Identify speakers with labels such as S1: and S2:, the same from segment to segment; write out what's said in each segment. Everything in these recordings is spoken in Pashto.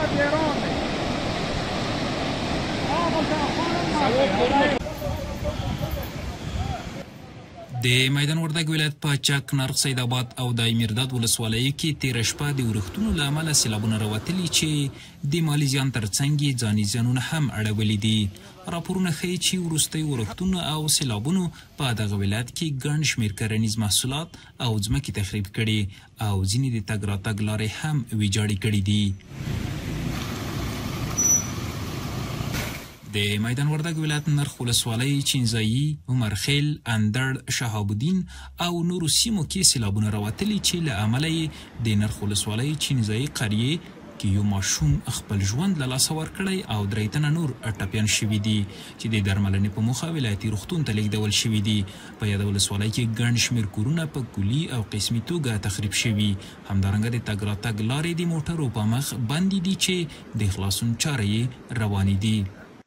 S1: د میدان وردګ ولایت په چک نرخ سید آباد او د میرداد ولسوالۍ کې تېره شپه د ورښتونو له امله سیلابونه راوتلي چې د مالي زیان ترڅنګ یې ځاني زیانونه هم اړولي دي. راپورونه ښیي چې وروستۍ ورښتونو او سیلابونو په دغه ولایت کې ګڼ شمېر کرنیز محصولات او ځمکې تخریب کړي او ځینې د تګ راتګ لارې هم ویجاړې کړي دي. د میدان وردګ ولایت نرخ ولسوالۍ چینځایي، عمرخیل، اندړ، شهاب الدین او نورو سیمو کې سیلابونه راوتلي چې له امله یې د نرخ ولسوالۍ چینځایي قریې کې یو ماشوم خپل ژوند له لاسه ورکړی او درې تنه نور ټپیان شوي دي چې د درملنې په موخه ولایتي روغتون ته لیږدول شوي دي. په یاده ولسوالۍ کې ګڼ شمېر کورونه په کلي او قسمي توګه تخریب شوي. همدارنګه د تګ راتګ لارې د موټرو په مخ بندې دي چې د خلاصون چارې یې روانې دي.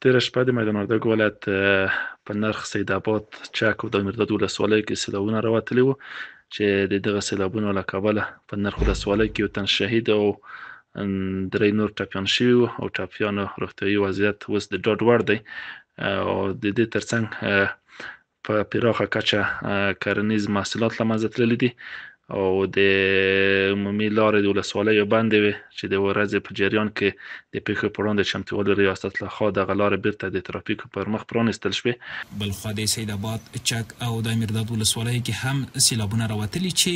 S2: تېره شپه د میدان وردګ ولایت په نرخ سید آباد، چک او د میرداد ولسوالۍ کې سیلابونه راوتلي وو چې د دغه سیلابونو له کبله په نرخ ولسوالۍ کې یو تن شهید او درې نور ټپیان شوي وو او ټپیانو روغتیایي وضعیت اوس د ډاډ وړ دی او د دې ترڅنګ په پراخه کچه کرنیز محصولات له منځه تللي دي او د عمومي لارې د ولسوالیو بندې وې چې د ورځې په جریان کې د پیښو په وړاندې چمتووالي ریاست لخوا دغه لارې بیرته د ترافیکو پر مخ پرانیستل شوې.
S1: بلخوا د سید آباد، چک او د میرداد ولسوالیو کې هم سیلابونه راوتلي چې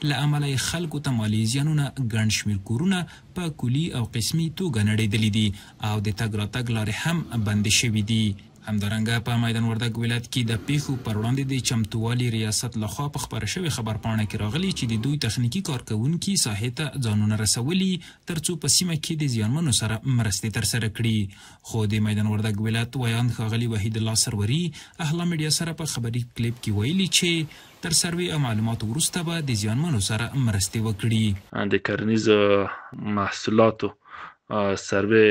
S1: له امله یې خلکو ته مالي زیانونه ګڼ شمېر کورونه په کلي او قسمي توګه نړېدلي دي او د تګ راتګ لارې هم بندې شوي دي. همدارنګه په میدان وردګ ولایت کې د پیښو پر وړاندې د چمتووالي ریاست لخوا په خپاره شوې خبرپاڼه کې راغلي چې د دوی تخنیکي کارکوونکي ساحې ته ځانونه رسولي ترڅو په سیمه کې د زیانمنو سره مرستې ترسره کړي. خو د میدان وردګ ولایت ویاند ښاغلي وحید الله سروري اهلا میډیا سره په خبري کلیپ کې ویلي چې تر سروې او معلوماتو وروسته به د زیانمنو سره مرستې وکړي.
S2: د کرنیزو محصولاتو سروې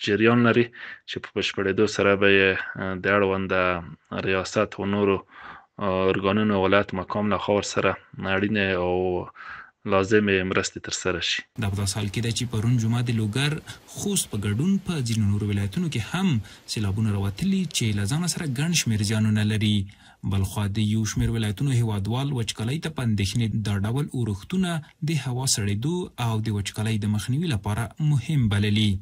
S2: جریان لري چې په بشپړېدو سره به یې د اړونده ریاست و نورو ارګانونو ولایت مقام له خوا ورسره اړینې او لازمې مرستې ترسره شي.
S1: دا په داسې حال کې ده چې پرون جمعه د لوګر، خوست په ګډون په ځینو نورو ولایتونو کې هم سیلابونه راوتلي چې له ځانه سره ګڼ شمېر زیانونه لري. بلخوا د یو شمېر ولایتونو هیوادوال وچکالۍ ته په اندېښنې دا ډول اورښتونه د هوا سړېدو او د وچکالۍ د مخنیوي لپاره مهم بللي.